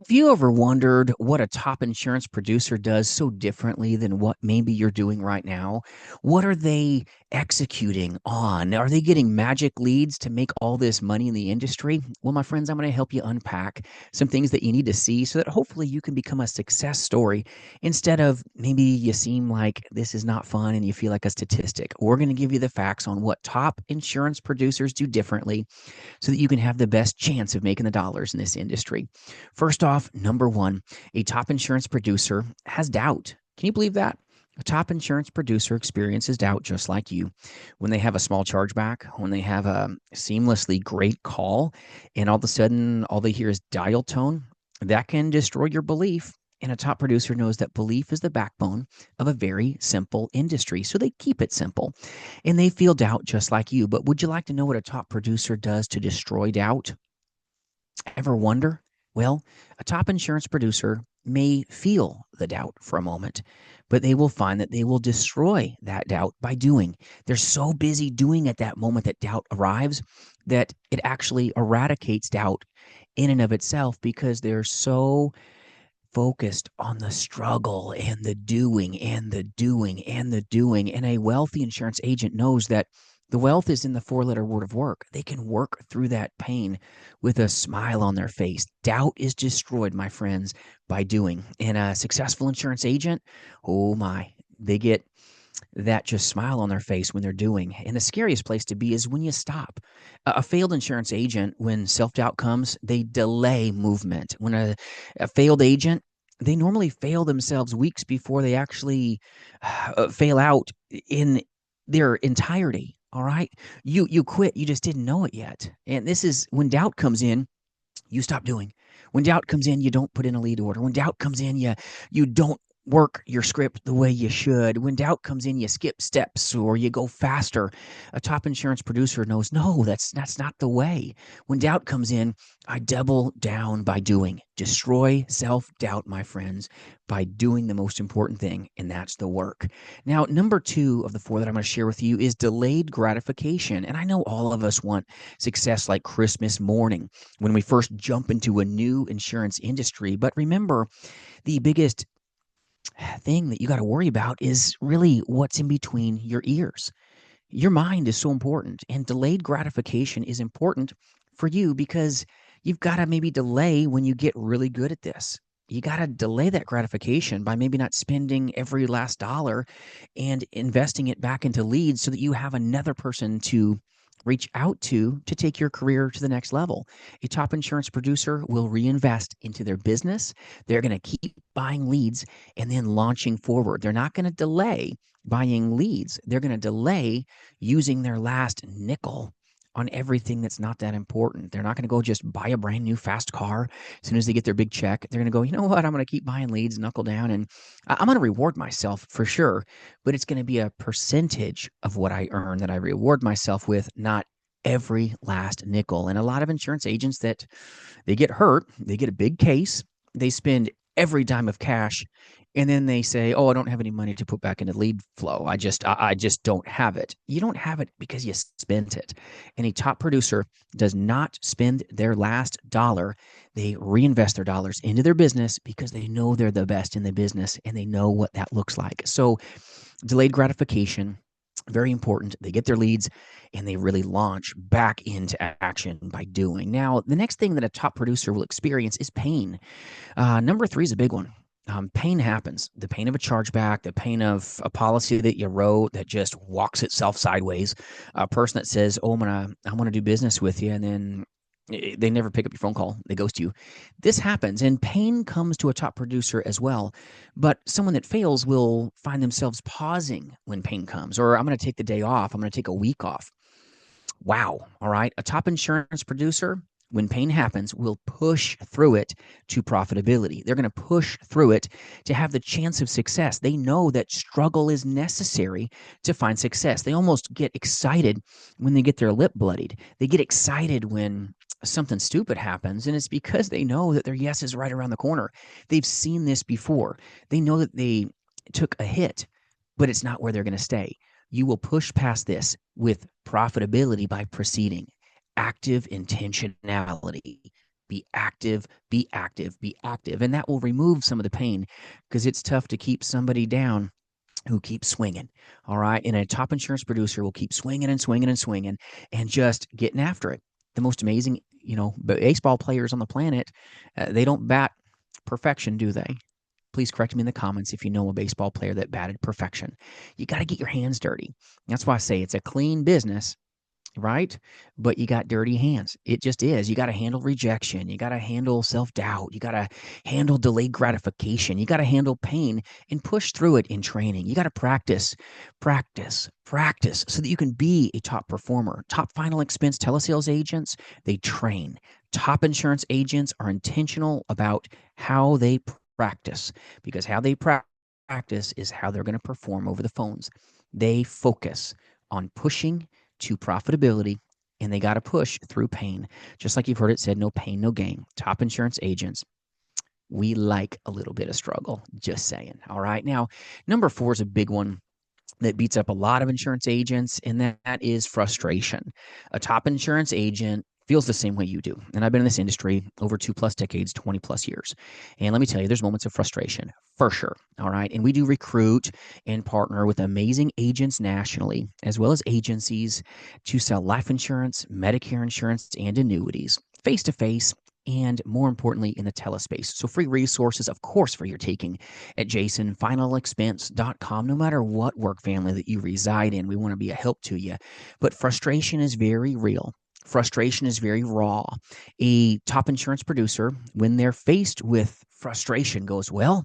Have you ever wondered what a top insurance producer does so differently than what maybe you're doing right now? What are they executing on? Are they getting magic leads to make all this money in the industry? Well, my friends, I'm going to help you unpack some things that you need to see so that hopefully you can become a success story instead of maybe you seem like this is not fun and you feel like a statistic. We're going to give you the facts on what top insurance producers do differently so that you can have the best chance of making the dollars in this industry. First off, number one, a top insurance producer has doubt. Can you believe that? A top insurance producer experiences doubt just like you. When they have a small chargeback, when they have a seamlessly great call, and all of a sudden all they hear is dial tone, that can destroy your belief. And a top producer knows that belief is the backbone of a very simple industry. So they keep it simple and they feel doubt just like you. But would you like to know what a top producer does to destroy doubt? Ever wonder? Well, a top insurance producer may feel the doubt for a moment, but they will find that they will destroy that doubt by doing. They're so busy doing at that moment that doubt arrives that it actually eradicates doubt in and of itself because they're so focused on the struggle and the doing and the doing and the doing. And a wealthy insurance agent knows that the wealth is in the four-letter word of work. They can work through that pain with a smile on their face. Doubt is destroyed, my friends, by doing. And a successful insurance agent, oh my, they get that just smile on their face when they're doing. And the scariest place to be is when you stop. A failed insurance agent, when self doubt comes, they delay movement. When a failed agent, they normally fail themselves weeks before they actually fail out in their entirety. All right. You quit. You just didn't know it yet. And this is when doubt comes in, you stop doing. When doubt comes in, you don't put in a lead order. When doubt comes in, you don't work your script the way you should. When doubt comes in, you skip steps or you go faster. A top insurance producer knows, no, that's not the way. When doubt comes in, I double down by doing. Destroy self-doubt, my friends, by doing the most important thing, and that's the work. Now, number two of the four that I'm going to share with you is delayed gratification. And I know all of us want success like Christmas morning when we first jump into a new insurance industry. But remember, the biggest thing that you got to worry about is really what's in between your ears. Your mind is so important, and delayed gratification is important for you because you've got to maybe delay when you get really good at this. You got to delay that gratification by maybe not spending every last dollar and investing it back into leads so that you have another person to reach out to take your career to the next level. A top insurance producer will reinvest into their business. They're going to keep buying leads and then launching forward. They're not going to delay buying leads. They're going to delay using their last nickel on everything that's not that important. They're not going to go just buy a brand new fast car as soon as they get their big check. They're going to go, you know what? I'm going to keep buying leads, knuckle down, and I'm going to reward myself for sure. But it's going to be a percentage of what I earn that I reward myself with, not every last nickel. And a lot of insurance agents that they get hurt, they get a big case, they spend every dime of cash, and then they say, "Oh, I don't have any money to put back into lead flow. I just don't have it." You don't have it because you spent it. And a top producer does not spend their last dollar. They reinvest their dollars into their business because they know they're the best in the business and they know what that looks like. So, delayed gratification, very important. They get their leads and they really launch back into action by doing. Now, the next thing that a top producer will experience is pain. Number three is a big one. Pain happens. The pain of a chargeback, the pain of a policy that you wrote that just walks itself sideways. A person that says, "Oh, I want to do business with you," and then they never pick up your phone call. They ghost you. This happens, and pain comes to a top producer as well. But someone that fails will find themselves pausing when pain comes, or I'm going to take the day off. I'm going to take a week off. Wow. All right. A top insurance producer, when pain happens, will push through it to profitability. They're going to push through it to have the chance of success. They know that struggle is necessary to find success. They almost get excited when they get their lip bloodied. They get excited when something stupid happens, and it's because they know that their yes is right around the corner. They've seen this before. They know that they took a hit, but it's not where they're going to stay. You will push past this with profitability by proceeding. Active intentionality. Be active, be active, be active. And that will remove some of the pain because it's tough to keep somebody down who keeps swinging. All right. And a top insurance producer will keep swinging and swinging and swinging and just getting after it. The most amazing, baseball players on the planet, they don't bat perfection, do they? Please correct me in the comments if you know a baseball player that batted perfection. You got to get your hands dirty. That's why I say it's a clean business, right? But you got dirty hands. It just is. You got to handle rejection. You got to handle self doubt. You got to handle delayed gratification. You got to handle pain and push through it in training. You got to practice, practice, practice so that you can be a top performer. Top final expense telesales agents, they train. Top insurance agents are intentional about how they practice because how they practice is how they're going to perform over the phones. They focus on pushing to profitability, and they got to push through pain. Just like you've heard it said, no pain, no gain. Top insurance agents, we like a little bit of struggle, just saying. All right. Now, number 4 is a big one that beats up a lot of insurance agents, and that is frustration. A top insurance agent feels the same way you do. And I've been in this industry over 2+ decades, 20+ years. And let me tell you, there's moments of frustration for sure. All right. And we do recruit and partner with amazing agents nationally, as well as agencies to sell life insurance, Medicare insurance, and annuities face to face. And more importantly, in the telespace. So free resources, of course, for your taking at jasonfinalexpense.com. No matter what work family that you reside in, we want to be a help to you. But frustration is very real. Frustration is very raw. A top insurance producer, when they're faced with frustration, goes, well,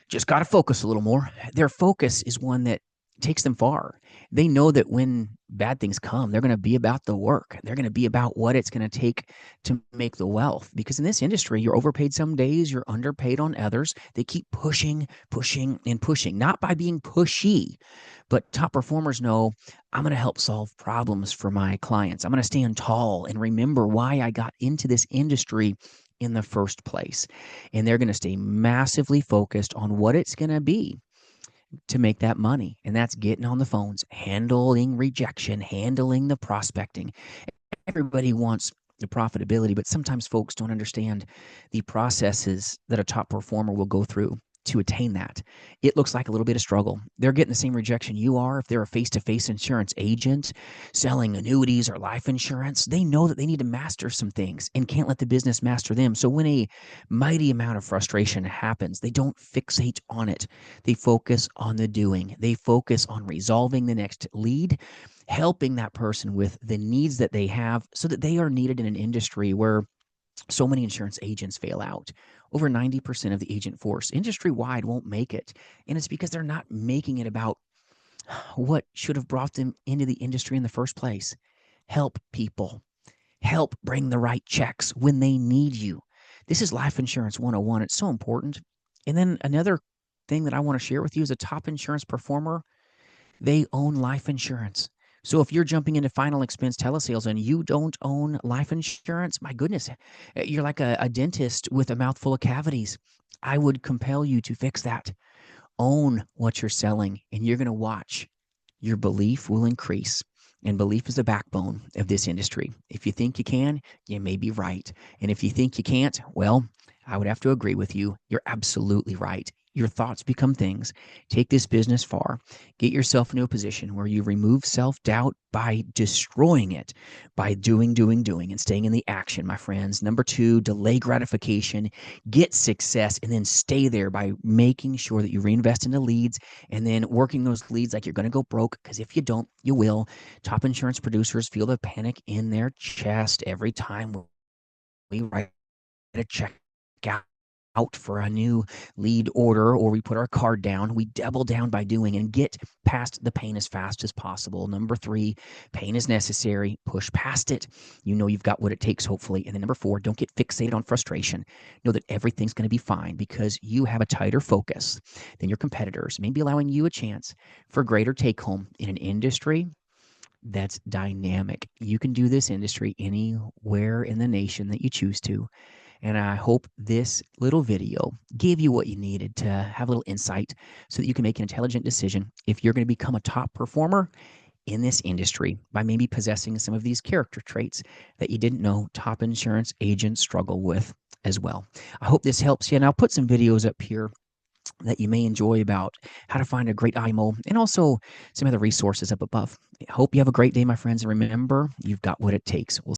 just got to focus a little more. Their focus is one that takes them far. They know that when bad things come, they're going to be about the work. They're going to be about what it's going to take to make the wealth. Because in this industry, you're overpaid some days, you're underpaid on others. They keep pushing, pushing, and pushing, not by being pushy, but top performers know I'm going to help solve problems for my clients. I'm going to stand tall and remember why I got into this industry in the first place. And they're going to stay massively focused on what it's going to be to make that money. And that's getting on the phones, handling rejection, handling the prospecting. Everybody wants the profitability, but sometimes folks don't understand the processes that a top performer will go through to attain that. It looks like a little bit of struggle. They're getting the same rejection you are. If they're a face-to-face insurance agent selling annuities or life insurance, they know that they need to master some things and can't let the business master them. So when a mighty amount of frustration happens, they don't fixate on it. They focus on the doing. They focus on resolving the next lead, helping that person with the needs that they have so that they are needed in an industry where so many insurance agents fail out. Over 90% of the agent force industry-wide won't make it. And it's because they're not making it about what should have brought them into the industry in the first place. Help people. Help bring the right checks when they need you. This is Life Insurance 101. It's so important. And then another thing that I want to share with you is a top insurance performer, they own life insurance. So if you're jumping into final expense telesales and you don't own life insurance, my goodness, you're like a dentist with a mouthful of cavities. I would compel you to fix that. Own what you're selling, and you're going to watch. Your belief will increase. And belief is the backbone of this industry. If you think you can, you may be right. And if you think you can't, well, I would have to agree with you. You're absolutely right. Your thoughts become things. Take this business far. Get yourself into a position where you remove self-doubt by destroying it, by doing, and staying in the action, my friends. Number 2, delay gratification, get success, and then stay there by making sure that you reinvest into leads and then working those leads like you're going to go broke, because if you don't, you will. Top insurance producers feel the panic in their chest every time we write a check out for a new lead order or we put our card down. We double down by doing and get past the pain as fast as possible. Number 3, pain is necessary. Push past it. You know you've got what it takes, hopefully. And then number 4, don't get fixated on frustration. Know that everything's going to be fine because you have a tighter focus than your competitors, maybe allowing you a chance for greater take home in an industry that's dynamic. You can do this industry anywhere in the nation that you choose to. And I hope this little video gave you what you needed to have a little insight so that you can make an intelligent decision if you're going to become a top performer in this industry by maybe possessing some of these character traits that you didn't know top insurance agents struggle with as well. I hope this helps you, and I'll put some videos up here that you may enjoy about how to find a great IMO and also some other resources up above. I hope you have a great day, my friends, and remember, you've got what it takes. We'll